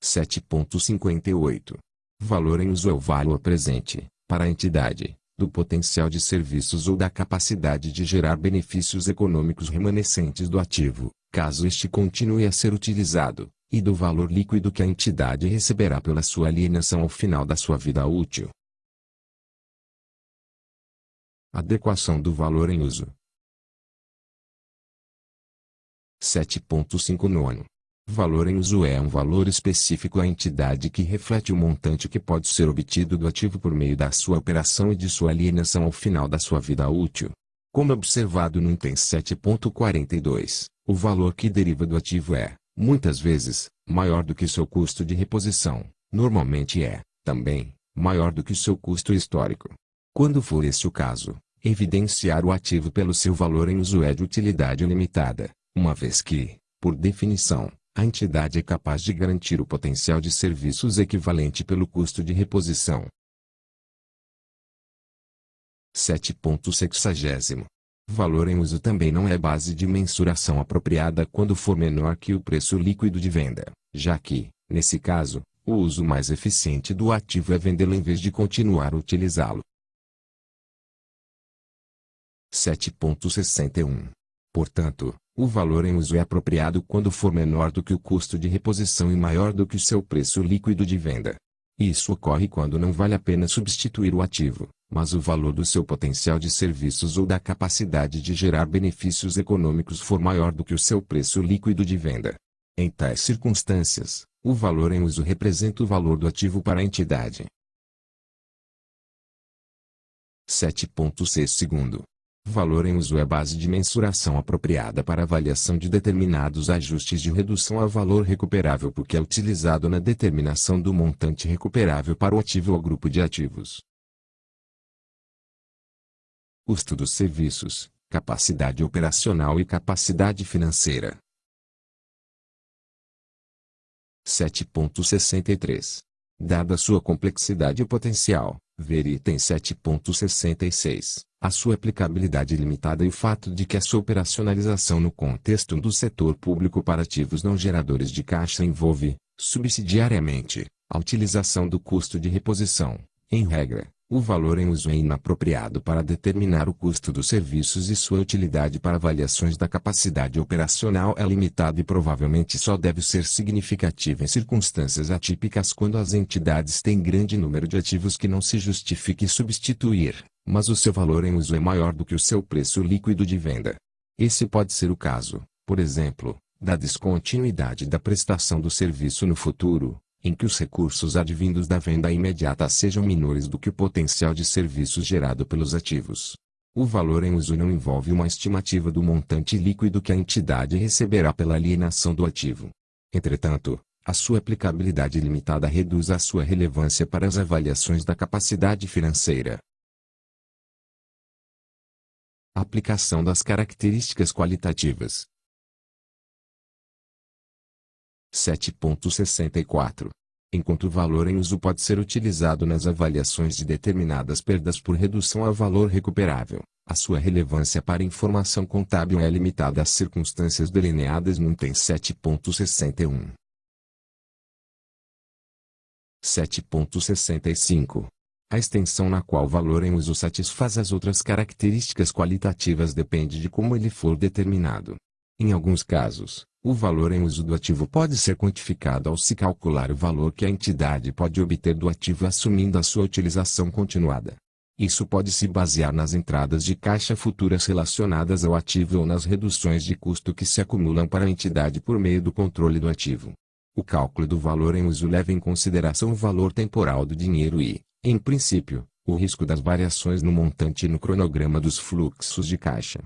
7.58. Valor em uso é o valor presente, para a entidade, do potencial de serviços ou da capacidade de gerar benefícios econômicos remanescentes do ativo, caso este continue a ser utilizado, e do valor líquido que a entidade receberá pela sua alienação ao final da sua vida útil. Adequação do valor em uso. 7.59. Valor em uso é um valor específico à entidade que reflete o montante que pode ser obtido do ativo por meio da sua operação e de sua alienação ao final da sua vida útil. Como observado no item 7.42, o valor que deriva do ativo é, muitas vezes, maior do que seu custo de reposição, normalmente é, também, maior do que seu custo histórico. Quando for esse o caso, evidenciar o ativo pelo seu valor em uso é de utilidade limitada, uma vez que, por definição, a entidade é capaz de garantir o potencial de serviços equivalente pelo custo de reposição. 7.60. Valor em uso também não é base de mensuração apropriada quando for menor que o preço líquido de venda, já que, nesse caso, o uso mais eficiente do ativo é vendê-lo em vez de continuar a utilizá-lo. 7.61. Portanto, o valor em uso é apropriado quando for menor do que o custo de reposição e maior do que o seu preço líquido de venda. Isso ocorre quando não vale a pena substituir o ativo, mas o valor do seu potencial de serviços ou da capacidade de gerar benefícios econômicos for maior do que o seu preço líquido de venda. Em tais circunstâncias, o valor em uso representa o valor do ativo para a entidade. 7.6. Valor em uso é base de mensuração apropriada para avaliação de determinados ajustes de redução a valor recuperável porque é utilizado na determinação do montante recuperável para o ativo ou grupo de ativos. Custo dos serviços, capacidade operacional e capacidade financeira. 7.63. Dada sua complexidade e potencial, ver item 7.66. A sua aplicabilidade limitada e o fato de que a sua operacionalização no contexto do setor público para ativos não geradores de caixa envolve, subsidiariamente, a utilização do custo de reposição. Em regra, o valor em uso é inapropriado para determinar o custo dos serviços e sua utilidade para avaliações da capacidade operacional é limitada e provavelmente só deve ser significativa em circunstâncias atípicas quando as entidades têm grande número de ativos que não se justifique substituir, mas o seu valor em uso é maior do que o seu preço líquido de venda. Esse pode ser o caso, por exemplo, da descontinuidade da prestação do serviço no futuro, em que os recursos advindos da venda imediata sejam menores do que o potencial de serviços gerado pelos ativos. O valor em uso não envolve uma estimativa do montante líquido que a entidade receberá pela alienação do ativo. Entretanto, a sua aplicabilidade limitada reduz a sua relevância para as avaliações da capacidade financeira. Aplicação das características qualitativas. 7.64. Enquanto o valor em uso pode ser utilizado nas avaliações de determinadas perdas por redução a valor recuperável, a sua relevância para informação contábil é limitada às circunstâncias delineadas no item 7.61. 7.65. A extensão na qual o valor em uso satisfaz as outras características qualitativas depende de como ele for determinado. Em alguns casos, o valor em uso do ativo pode ser quantificado ao se calcular o valor que a entidade pode obter do ativo assumindo a sua utilização continuada. Isso pode se basear nas entradas de caixa futuras relacionadas ao ativo ou nas reduções de custo que se acumulam para a entidade por meio do controle do ativo. O cálculo do valor em uso leva em consideração o valor temporal do dinheiro e, em princípio, o risco das variações no montante e no cronograma dos fluxos de caixa.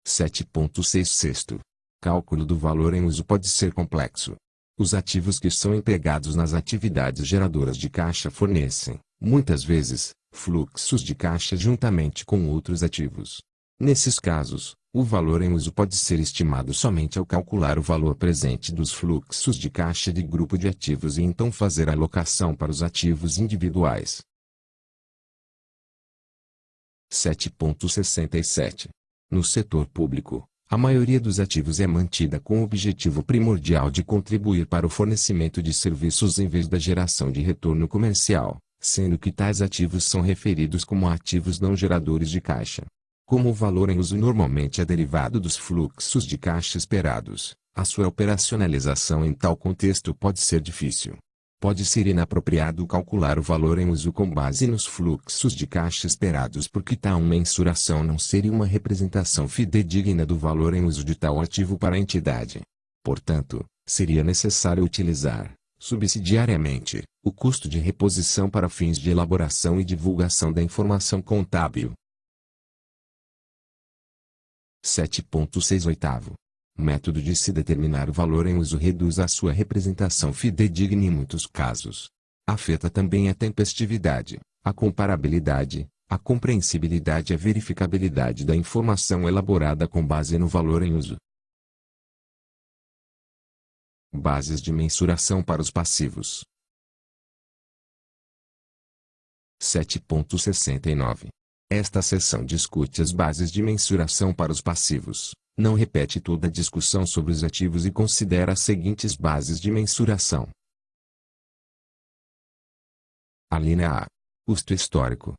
7.6 Sexto. Cálculo do valor em uso pode ser complexo. Os ativos que são empregados nas atividades geradoras de caixa fornecem, muitas vezes, fluxos de caixa juntamente com outros ativos. Nesses casos, o valor em uso pode ser estimado somente ao calcular o valor presente dos fluxos de caixa de grupo de ativos e então fazer a alocação para os ativos individuais. 7.67. No setor público, a maioria dos ativos é mantida com o objetivo primordial de contribuir para o fornecimento de serviços em vez da geração de retorno comercial, sendo que tais ativos são referidos como ativos não geradores de caixa. Como o valor em uso normalmente é derivado dos fluxos de caixa esperados, a sua operacionalização em tal contexto pode ser difícil. Pode ser inapropriado calcular o valor em uso com base nos fluxos de caixa esperados porque tal mensuração não seria uma representação fidedigna do valor em uso de tal ativo para a entidade. Portanto, seria necessário utilizar, subsidiariamente, o custo de reposição para fins de elaboração e divulgação da informação contábil. 7.6 Oitavo. Método de se determinar o valor em uso reduz a sua representação fidedigna em muitos casos. Afeta também a tempestividade, a comparabilidade, a compreensibilidade e a verificabilidade da informação elaborada com base no valor em uso. Bases de mensuração para os passivos. 7.69. Esta seção discute as bases de mensuração para os passivos. Não repete toda a discussão sobre os ativos e considera as seguintes bases de mensuração. A linha A. Custo histórico.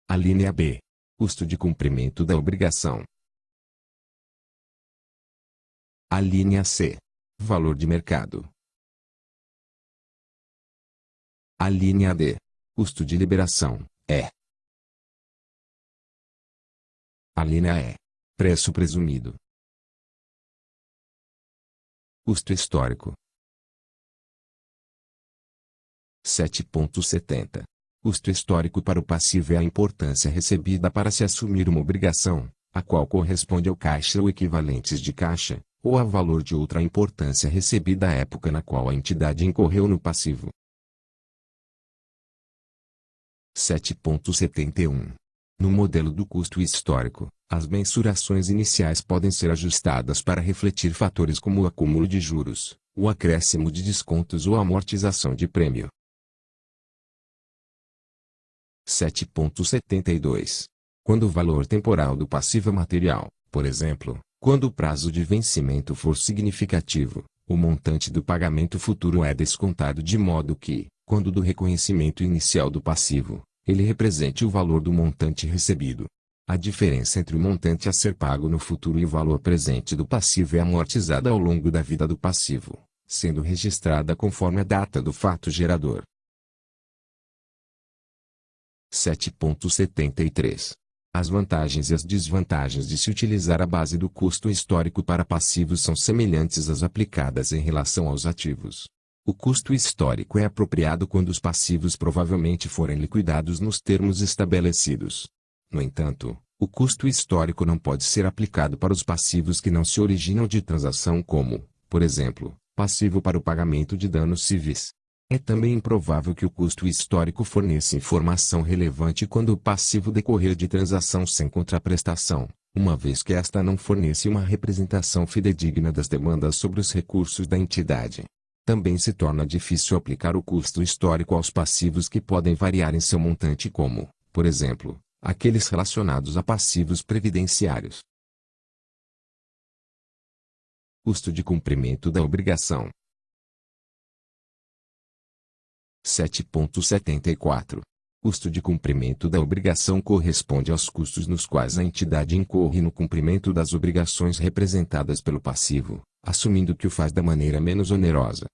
A linha B. Custo de cumprimento da obrigação. A linha C. Valor de mercado. A linha D. Custo de liberação, E. A linha E. Preço presumido. Custo histórico. 7.70. Custo histórico para o passivo é a importância recebida para se assumir uma obrigação, a qual corresponde ao caixa ou equivalentes de caixa, ou a valor de outra importância recebida à época na qual a entidade incorreu no passivo. 7.71. No modelo do custo histórico, as mensurações iniciais podem ser ajustadas para refletir fatores como o acúmulo de juros, o acréscimo de descontos ou a amortização de prêmio. 7.72. Quando o valor temporal do passivo é material, por exemplo, quando o prazo de vencimento for significativo, o montante do pagamento futuro é descontado de modo que, quando do reconhecimento inicial do passivo, ele represente o valor do montante recebido. A diferença entre o montante a ser pago no futuro e o valor presente do passivo é amortizada ao longo da vida do passivo, sendo registrada conforme a data do fato gerador. 7.73. As vantagens e as desvantagens de se utilizar a base do custo histórico para passivos são semelhantes às aplicadas em relação aos ativos. O custo histórico é apropriado quando os passivos provavelmente forem liquidados nos termos estabelecidos. No entanto, o custo histórico não pode ser aplicado para os passivos que não se originam de transação como, por exemplo, passivo para o pagamento de danos civis. É também improvável que o custo histórico forneça informação relevante quando o passivo decorrer de transação sem contraprestação, uma vez que esta não fornece uma representação fidedigna das demandas sobre os recursos da entidade. Também se torna difícil aplicar o custo histórico aos passivos que podem variar em seu montante como, por exemplo, aqueles relacionados a passivos previdenciários. Custo de cumprimento da obrigação. 7.74. Custo de cumprimento da obrigação corresponde aos custos nos quais a entidade incorre no cumprimento das obrigações representadas pelo passivo, assumindo que o faz da maneira menos onerosa.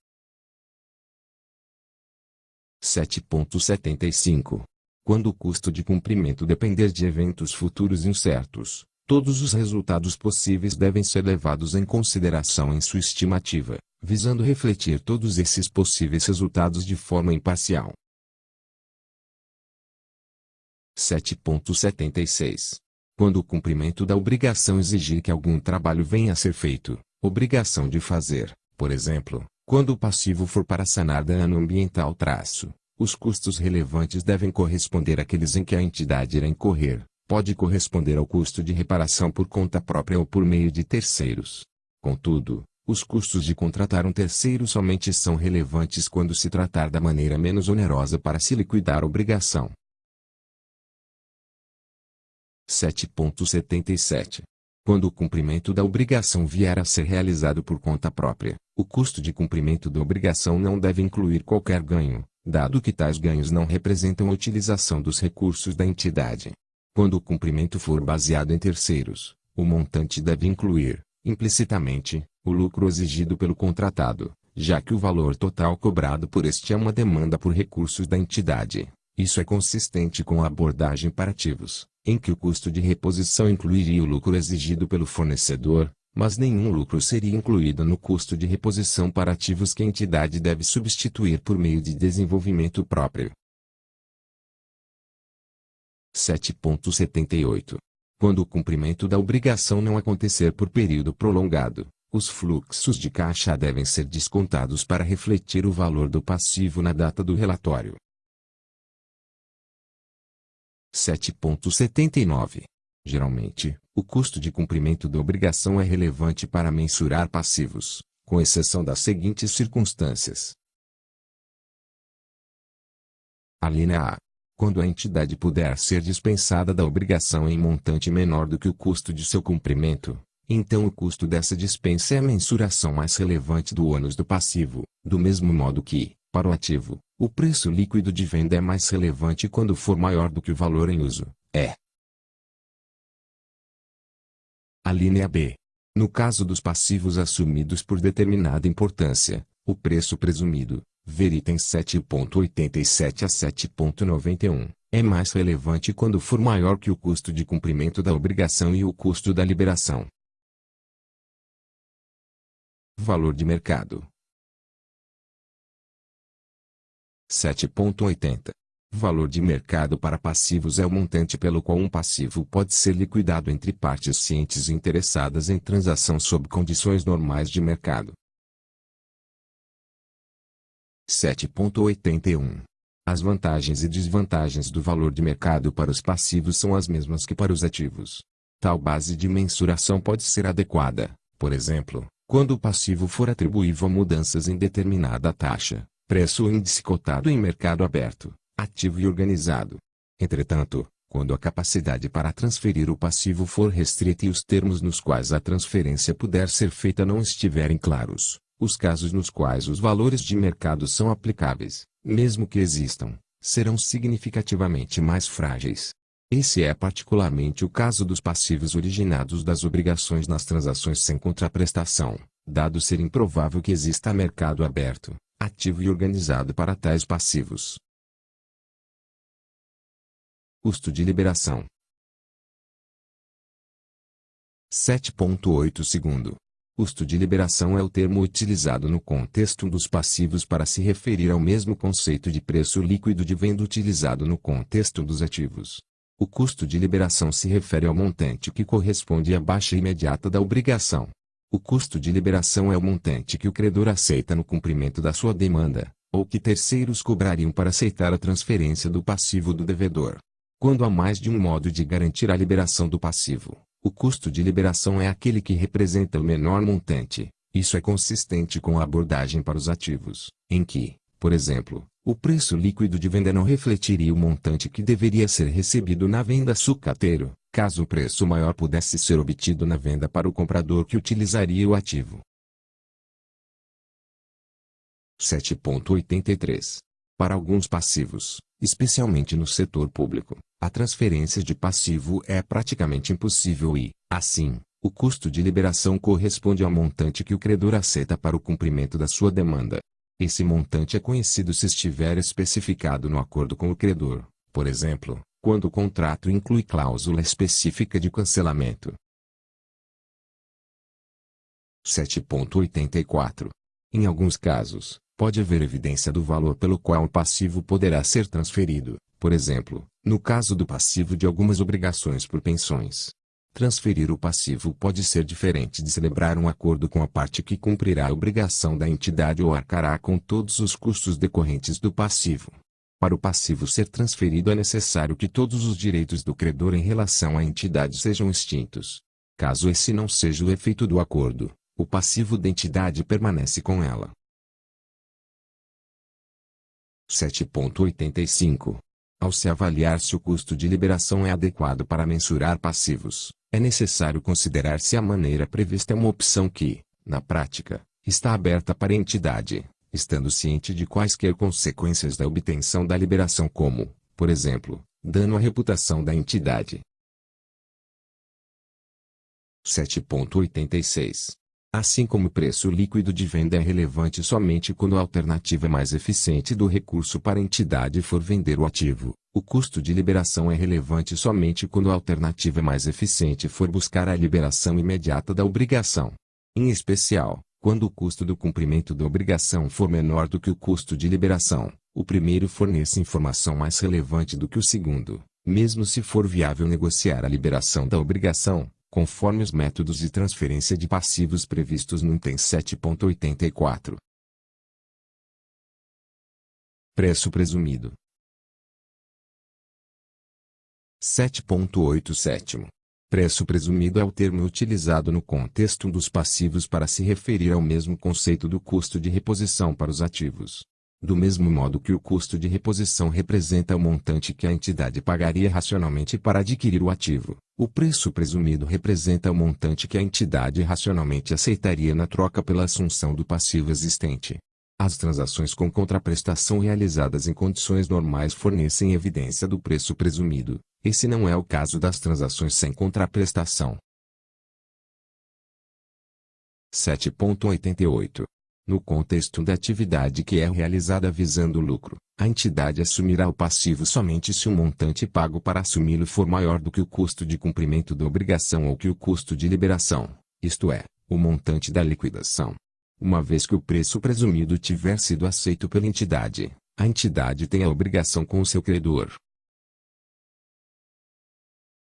7.75. Quando o custo de cumprimento depender de eventos futuros incertos, todos os resultados possíveis devem ser levados em consideração em sua estimativa, visando refletir todos esses possíveis resultados de forma imparcial. 7.76. Quando o cumprimento da obrigação exigir que algum trabalho venha a ser feito, obrigação de fazer, por exemplo, quando o passivo for para sanar dano ambiental os custos relevantes devem corresponder àqueles em que a entidade irá incorrer, pode corresponder ao custo de reparação por conta própria ou por meio de terceiros. Contudo, os custos de contratar um terceiro somente são relevantes quando se tratar da maneira menos onerosa para se liquidar a obrigação. 7.77. Quando o cumprimento da obrigação vier a ser realizado por conta própria, o custo de cumprimento da obrigação não deve incluir qualquer ganho, dado que tais ganhos não representam a utilização dos recursos da entidade. Quando o cumprimento for baseado em terceiros, o montante deve incluir, implicitamente, o lucro exigido pelo contratado, já que o valor total cobrado por este é uma demanda por recursos da entidade. Isso é consistente com a abordagem para ativos, em que o custo de reposição incluiria o lucro exigido pelo fornecedor, mas nenhum lucro seria incluído no custo de reposição para ativos que a entidade deve substituir por meio de desenvolvimento próprio. 7.78. Quando o cumprimento da obrigação não acontecer por período prolongado, os fluxos de caixa devem ser descontados para refletir o valor do passivo na data do relatório. 7.79. Geralmente, o custo de cumprimento da obrigação é relevante para mensurar passivos, com exceção das seguintes circunstâncias. A linha A. Quando a entidade puder ser dispensada da obrigação em montante menor do que o custo de seu cumprimento, então o custo dessa dispensa é a mensuração mais relevante do ônus do passivo, do mesmo modo que, para o ativo, o preço líquido de venda é mais relevante quando for maior do que o valor em uso. A linha B. No caso dos passivos assumidos por determinada importância, o preço presumido, ver itens 7.87 a 7.91, é mais relevante quando for maior que o custo de cumprimento da obrigação e o custo da liberação. Valor de mercado. 7.80. Valor de mercado para passivos é o montante pelo qual um passivo pode ser liquidado entre partes cientes e interessadas em transação sob condições normais de mercado. 7.81. As vantagens e desvantagens do valor de mercado para os passivos são as mesmas que para os ativos. Tal base de mensuração pode ser adequada, por exemplo, quando o passivo for atribuível a mudanças em determinada taxa, preço ou índice cotado em mercado aberto, ativo e organizado. Entretanto, quando a capacidade para transferir o passivo for restrita e os termos nos quais a transferência puder ser feita não estiverem claros, os casos nos quais os valores de mercado são aplicáveis, mesmo que existam, serão significativamente mais frágeis. Esse é particularmente o caso dos passivos originados das obrigações nas transações sem contraprestação, dado ser improvável que exista mercado aberto, ativo e organizado para tais passivos. Custo de liberação. 7.8 segundo. Custo de liberação é o termo utilizado no contexto dos passivos para se referir ao mesmo conceito de preço líquido de venda utilizado no contexto dos ativos. O custo de liberação se refere ao montante que corresponde à baixa imediata da obrigação. O custo de liberação é o montante que o credor aceita no cumprimento da sua demanda, ou que terceiros cobrariam para aceitar a transferência do passivo do devedor. Quando há mais de um modo de garantir a liberação do passivo, o custo de liberação é aquele que representa o menor montante. Isso é consistente com a abordagem para os ativos, em que, por exemplo, o preço líquido de venda não refletiria o montante que deveria ser recebido na venda sucateiro, caso o preço maior pudesse ser obtido na venda para o comprador que utilizaria o ativo. 7.83. Para alguns passivos, especialmente no setor público, a transferência de passivo é praticamente impossível e, assim, o custo de liberação corresponde ao montante que o credor aceita para o cumprimento da sua demanda. Esse montante é conhecido se estiver especificado no acordo com o credor, por exemplo, quando o contrato inclui cláusula específica de cancelamento. 7.84. Em alguns casos, pode haver evidência do valor pelo qual o passivo poderá ser transferido, por exemplo, no caso do passivo de algumas obrigações por pensões. Transferir o passivo pode ser diferente de celebrar um acordo com a parte que cumprirá a obrigação da entidade ou arcará com todos os custos decorrentes do passivo. Para o passivo ser transferido é necessário que todos os direitos do credor em relação à entidade sejam extintos. Caso esse não seja o efeito do acordo, o passivo da entidade permanece com ela. 7.85. Ao se avaliar se o custo de liberação é adequado para mensurar passivos, é necessário considerar se a maneira prevista é uma opção que, na prática, está aberta para a entidade, estando ciente de quaisquer consequências da obtenção da liberação como, por exemplo, dano à reputação da entidade. 7.86. Assim como o preço líquido de venda é relevante somente quando a alternativa mais eficiente do recurso para a entidade for vender o ativo, o custo de liberação é relevante somente quando a alternativa mais eficiente for buscar a liberação imediata da obrigação. Em especial, quando o custo do cumprimento da obrigação for menor do que o custo de liberação, o primeiro fornece informação mais relevante do que o segundo, mesmo se for viável negociar a liberação da obrigação, conforme os métodos de transferência de passivos previstos no item 7.84. Preço presumido. 7.87. Preço presumido é o termo utilizado no contexto dos passivos para se referir ao mesmo conceito do custo de reposição para os ativos. Do mesmo modo que o custo de reposição representa o montante que a entidade pagaria racionalmente para adquirir o ativo, o preço presumido representa o montante que a entidade racionalmente aceitaria na troca pela assunção do passivo existente. As transações com contraprestação realizadas em condições normais fornecem evidência do preço presumido. Esse não é o caso das transações sem contraprestação. 7.88. No contexto da atividade que é realizada visando lucro, a entidade assumirá o passivo somente se o montante pago para assumi-lo for maior do que o custo de cumprimento da obrigação ou que o custo de liberação, isto é, o montante da liquidação. Uma vez que o preço presumido tiver sido aceito pela entidade, a entidade tem a obrigação com o seu credor.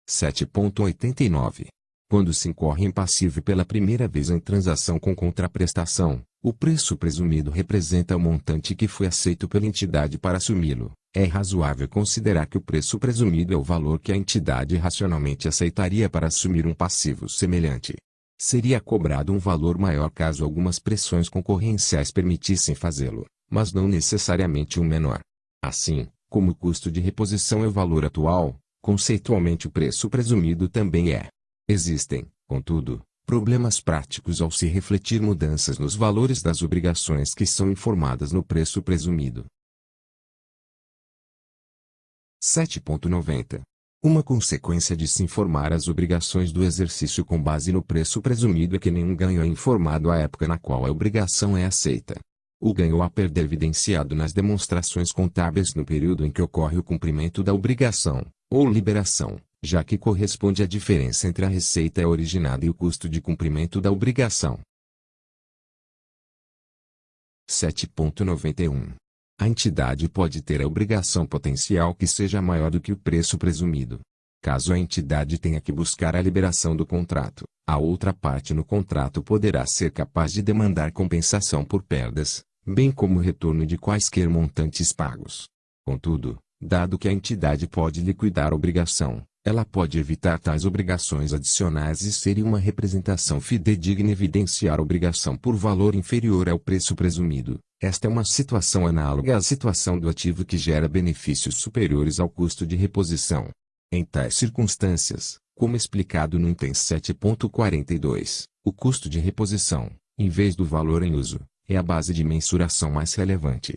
7.89. Quando se incorre em passivo pela primeira vez em transação com contraprestação, o preço presumido representa o montante que foi aceito pela entidade para assumi-lo. É razoável considerar que o preço presumido é o valor que a entidade racionalmente aceitaria para assumir um passivo semelhante. Seria cobrado um valor maior caso algumas pressões concorrenciais permitissem fazê-lo, mas não necessariamente um menor. Assim, como o custo de reposição é o valor atual, conceitualmente o preço presumido também é. Existem, contudo, problemas práticos ao se refletir mudanças nos valores das obrigações que são informadas no preço presumido. 7.90. Uma consequência de se informar as obrigações do exercício com base no preço presumido é que nenhum ganho é informado à época na qual a obrigação é aceita. O ganho ou a perda é evidenciado nas demonstrações contábeis no período em que ocorre o cumprimento da obrigação, ou liberação, já que corresponde à diferença entre a receita originada e o custo de cumprimento da obrigação. 7.91. A entidade pode ter a obrigação potencial que seja maior do que o preço presumido. Caso a entidade tenha que buscar a liberação do contrato, a outra parte no contrato poderá ser capaz de demandar compensação por perdas, bem como o retorno de quaisquer montantes pagos. Contudo, dado que a entidade pode liquidar a obrigação, ela pode evitar tais obrigações adicionais e seria uma representação fidedigna evidenciar a obrigação por valor inferior ao preço presumido. Esta é uma situação análoga à situação do ativo que gera benefícios superiores ao custo de reposição. Em tais circunstâncias, como explicado no item 7.42, o custo de reposição, em vez do valor em uso, é a base de mensuração mais relevante.